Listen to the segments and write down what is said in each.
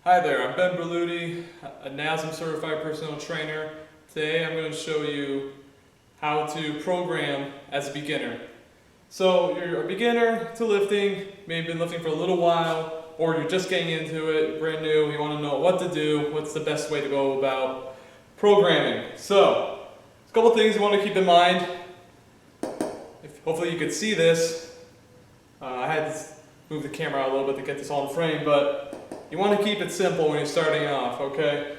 Hi there, I'm Ben Berluti, a NASM certified personal trainer. Today I'm going to show you how to program as a beginner. So you're a beginner to lifting, maybe been lifting for a little while, or you're just getting into it, brand new, you want to know what to do, what's the best way to go about programming. So, a couple things you want to keep in mind. Hopefully you could see this. I had to move the camera out a little bit to get this all in frame, but you want to keep it simple when you're starting off, okay?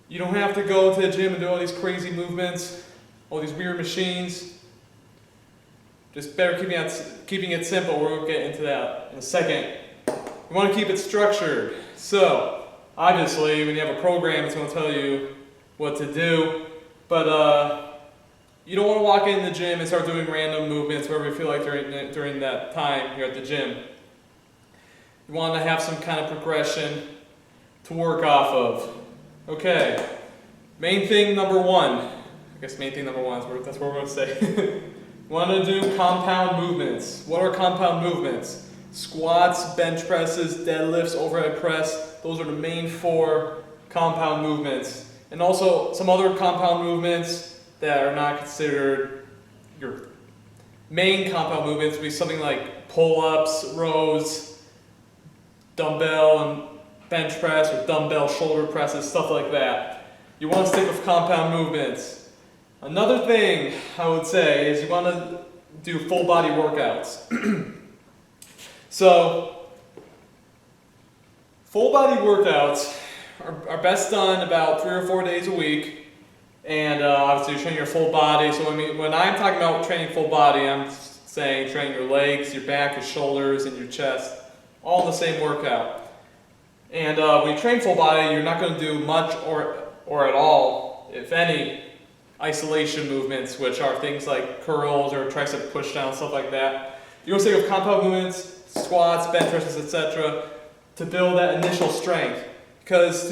You don't have to go to the gym and do all these crazy movements, all these weird machines. Just better keeping it simple. We'll get into that in a second. You want to keep it structured. So, obviously, when you have a program, it's going to tell you what to do. But you don't want to walk in the gym and start doing random movements wherever you feel like during that time you're at the gym. You want to have some kind of progression to work off of. Okay, main thing number one. I guess main thing number one, that's what we're going to say. You want to do compound movements. What are compound movements? Squats, bench presses, deadlifts, overhead press. Those are the main four compound movements. And also some other compound movements that are not considered your main compound movements would be something like pull-ups, rows, dumbbell and bench press, or dumbbell shoulder presses, stuff like that. You want to stick with compound movements. Another thing I would say is you want to do full body workouts. So, full body workouts are best done about 3 or 4 days a week, and obviously you're training your full body. So when I'm talking about training full body, I'm saying training your legs, your back, your shoulders, and your chest, all in the same workout. And when you train full body, you're not going to do much or at all, if any, isolation movements, which are things like curls or tricep pushdown, stuff like that. You're going to stick with compound movements, squats, bench presses, etc., to build that initial strength. Because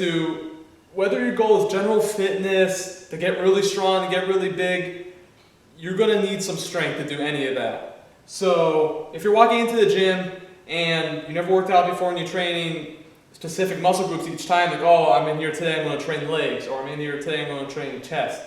whether your goal is general fitness, to get really strong, to get really big, you're going to need some strength to do any of that. So if you're walking into the gym and you never worked out before and you're training specific muscle groups each time, like, oh, I'm in here today, I'm going to train legs, or I'm in here today, I'm going to train chest.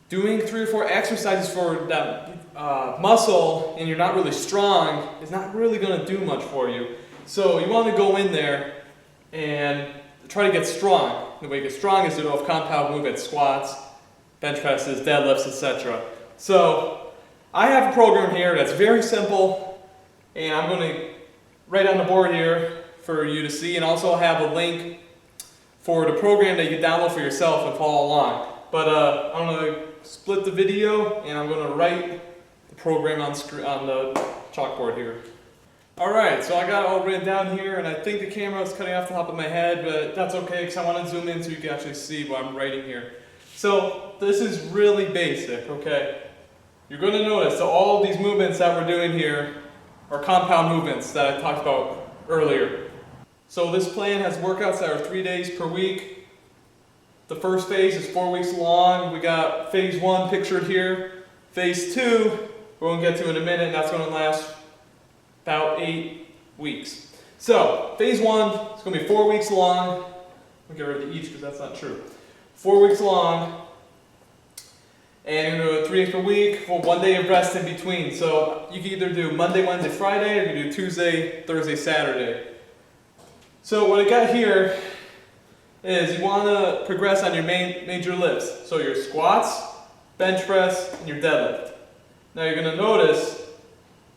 Doing 3 or 4 exercises for that muscle and you're not really strong is not really going to do much for you. So you want to go in there and try to get strong. The way you get strong is to do compound movements, squats, bench presses, deadlifts, etc. So I have a program here that's very simple, and I'm going to write on the board here for you to see, and also have a link for the program that you can download for yourself and follow along. But I'm going to split the video, and I'm going to write the program on the chalkboard here. Alright, so I got it all written down here, and I think the camera is cutting off the top of my head, but that's okay because I want to zoom in so you can actually see what I'm writing here. So this is really basic, okay? You're going to notice that all these movements that we're doing here are compound movements that I talked about earlier. So this plan has workouts that are 3 days per week. The first phase is 4 weeks long. We got phase 1 pictured here. Phase 2, we're going to get to in a minute, and that's going to last about 8 weeks. So, phase 1 is going to be 4 weeks long. I'll get rid of the each because that's not true. 4 weeks long. And you're going to do it 3 days per week for 1 day of rest in between. So you can either do Monday, Wednesday, Friday, or you can do Tuesday, Thursday, Saturday. So what I got here is you want to progress on your major lifts. So your squats, bench press, and your deadlift. Now you're going to notice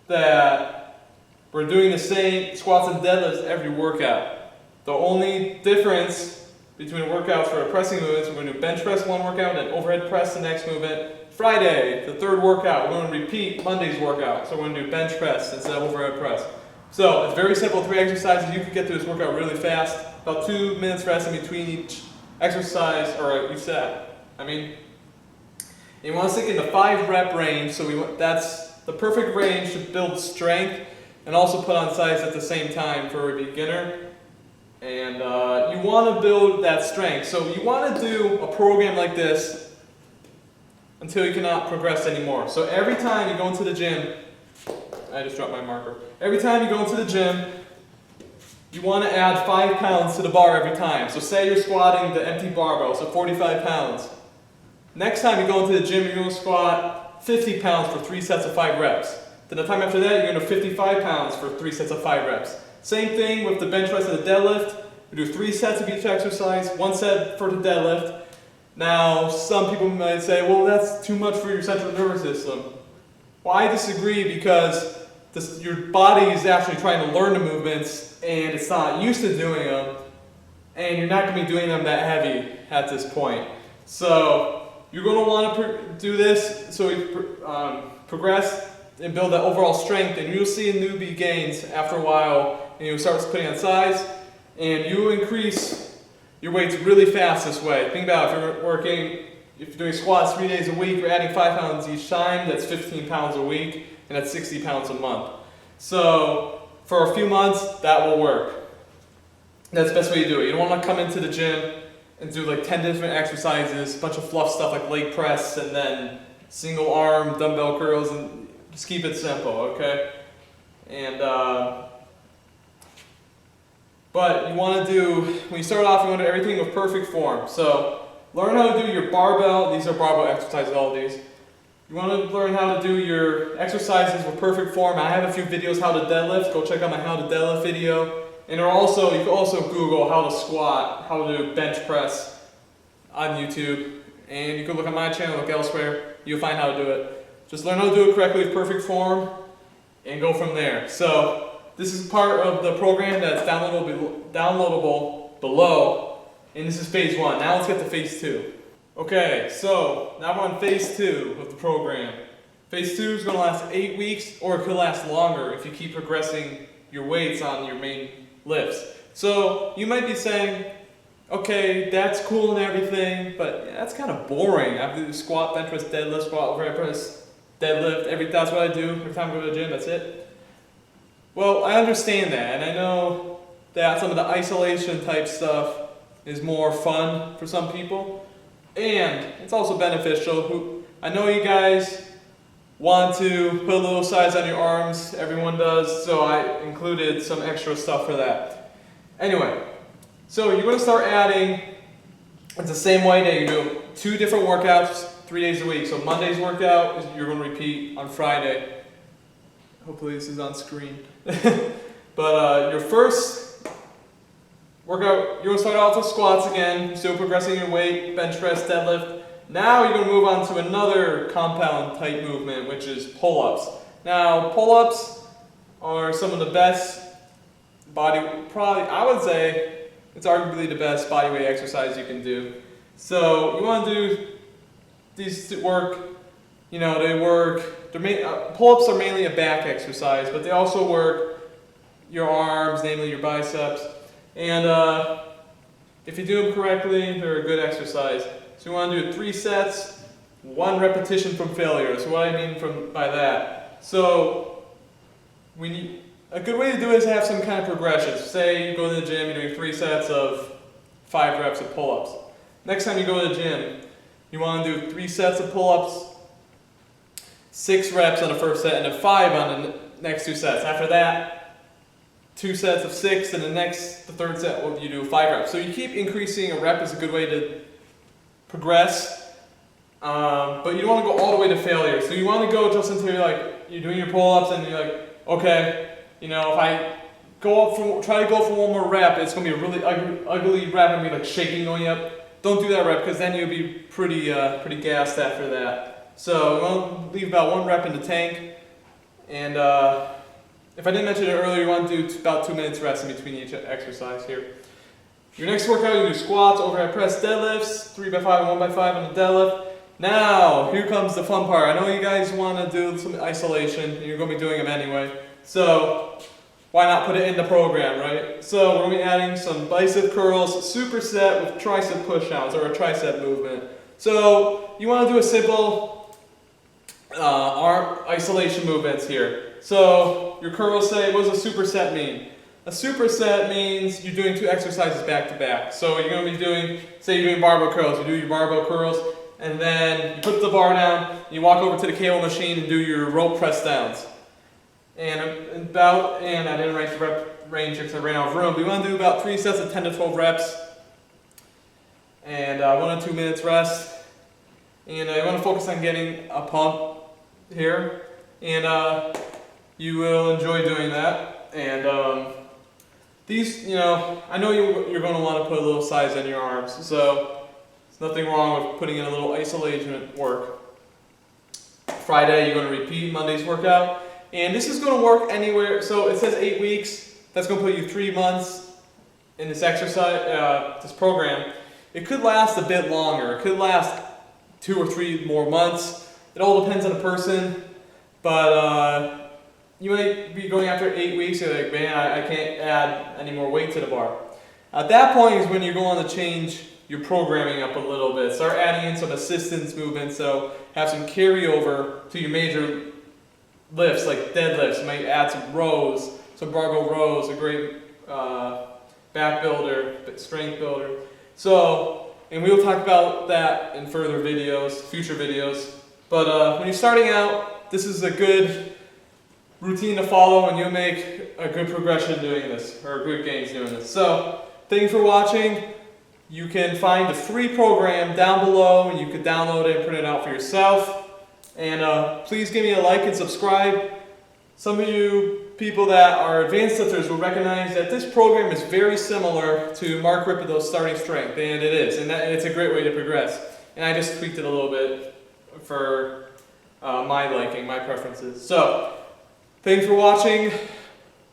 that we're doing the same squats and deadlifts every workout. The only difference between workouts for pressing movements, we're going to do bench press one workout and overhead press the next movement. Friday, the third workout, we're going to repeat Monday's workout. So we're going to do bench press instead of overhead press. So it's very simple, 3 exercises. You can get through this workout really fast. About 2 minutes rest in between each exercise, or each set. You want to stick in the 5 rep range, so that's the perfect range to build strength and also put on size at the same time for a beginner. And you want to build that strength. So you want to do a program like this until you cannot progress anymore. So every time you go into the gym, I just dropped my marker. Every time you go into the gym, you want to add 5 pounds to the bar every time. So say you're squatting the empty barbell, so 45 pounds. Next time you go into the gym, you're going to squat 50 pounds for 3 sets of 5 reps. Then the time after that, you're going to 55 pounds for 3 sets of 5 reps. Same thing with the bench press and the deadlift. We do 3 sets of each exercise, 1 set for the deadlift. Now, some people might say, well, that's too much for your central nervous system. Well, I disagree because your body is actually trying to learn the movements and it's not used to doing them. And you're not going to be doing them that heavy at this point. So, you're going to want to do this so you progress and build that overall strength, and you'll see newbie gains after a while, and you'll start putting on size, and you increase your weights really fast this way. Think about if you're doing squats 3 days a week, you're adding 5 pounds each time, that's 15 pounds a week, and that's 60 pounds a month. So for a few months, that will work. That's the best way to do it. You don't want to come into the gym and do like 10 different exercises, a bunch of fluff stuff like leg press, and then single arm dumbbell curls, and just keep it simple, okay? And but you want to do, when you start off, you want to do everything with perfect form. So learn how to do your barbell. These are barbell exercises, all of these. You want to learn how to do your exercises with perfect form. I have a few videos how to deadlift. Go check out my how to deadlift video. And you can also Google how to squat, how to bench press on YouTube. And you can look on my channel, look elsewhere. You'll find how to do it. Just learn how to do it correctly with perfect form and go from there. So this is part of the program that's downloadable below, and this is phase 1. Now let's get to phase 2. Okay, so now we're on phase 2 of the program. Phase 2 is going to last 8 weeks, or it could last longer if you keep progressing your weights on your main lifts. So you might be saying, okay, that's cool and everything, but that's kind of boring. I have to do squat, bench press, deadlift, squat, overhead press, deadlift. That's what I do every time I go to the gym. That's it. Well, I understand that, and I know that some of the isolation type stuff is more fun for some people, and it's also beneficial. I know you guys want to put a little size on your arms, everyone does, so I included some extra stuff for that. Anyway, so you're going to start adding, it's the same way that you do 2 different workouts 3 days a week. So Monday's workout, you're going to repeat on Friday. Hopefully this is on screen. But your first workout, you're going to start off with squats again, still progressing your weight, bench press, deadlift. Now you're going to move on to another compound type movement, which is pull-ups. Now pull-ups are some of the best I would say it's arguably the best bodyweight exercise you can do. So you want to do these work, pull-ups are mainly a back exercise, but they also work your arms, namely your biceps. And if you do them correctly, they're a good exercise. So you want to do 3 sets, 1 repetition from failure. So what I mean by that. So a good way to do it is to have some kind of progression. Say you go to the gym, you're doing 3 sets of 5 reps of pull-ups. Next time you go to the gym, you want to do 3 sets of pull-ups, 6 reps on the first set, and then 5 on the next 2 sets. After that, 2 sets of 6, and the third set, you do 5 reps. So you keep increasing. A rep is a good way to progress, but you don't want to go all the way to failure. So you want to go just until you're doing your pull-ups, and you're like, okay, if I try to go for 1 more rep, it's going to be a really ugly rep, and be like shaking going up. Don't do that rep, because then you'll be pretty gassed after that. So you want to leave about 1 rep in the tank, and if I didn't mention it earlier, you want to do about 2 minutes rest in between each exercise here. Your next workout, you do squats, overhead press, deadlifts, 3x5 and 1x5 on the deadlift. Now, here comes the fun part. I know you guys want to do some isolation, and you're going to be doing them anyway. So why not put it in the program, right? So we're going to be adding some bicep curls, superset with tricep push-downs, or a tricep movement. So you want to do a simple arm isolation movements here. So your curls say, what does a superset mean? A superset means you're doing 2 exercises back to back. So you're going to be doing, say you're doing barbell curls, you do your barbell curls, and then you put the bar down, you walk over to the cable machine and do your rope press downs. And I didn't write the range because I ran out of room. But we want to do about 3 sets of 10 to 12 reps. And 1 to 2 minutes rest. And you want to focus on getting a pump here. And you will enjoy doing that. And these, I know you're going to want to put a little size in your arms. So there's nothing wrong with putting in a little isolation work. Friday, you're going to repeat Monday's workout. And this is going to work anywhere. So it says 8 weeks. That's going to put you 3 months in this exercise, this program. It could last a bit longer. It could last 2 or 3 more months. It all depends on the person. But you might be going after 8 weeks. You're like, man, I can't add any more weight to the bar. At that point is when you're going to change your programming up a little bit. Start adding in some assistance movements. So have some carryover to your major lifts, like deadlifts. You might add some rows, some barbell rows, a great back builder, strength builder. So, and we will talk about that in further videos, future videos. But when you're starting out, this is a good routine to follow, and you'll make a good progression doing this, or good gains doing this. So, thank you for watching. You can find the free program down below, and you can download it and print it out for yourself. And please give me a like and subscribe. Some of you people that are advanced lifters will recognize that this program is very similar to Mark Rippetoe's Starting Strength, and it is, and it's a great way to progress. And I just tweaked it a little bit for my liking, my preferences. So, thanks for watching.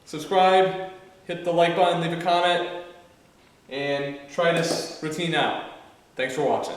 Subscribe, hit the like button, leave a comment, and try this routine out. Thanks for watching.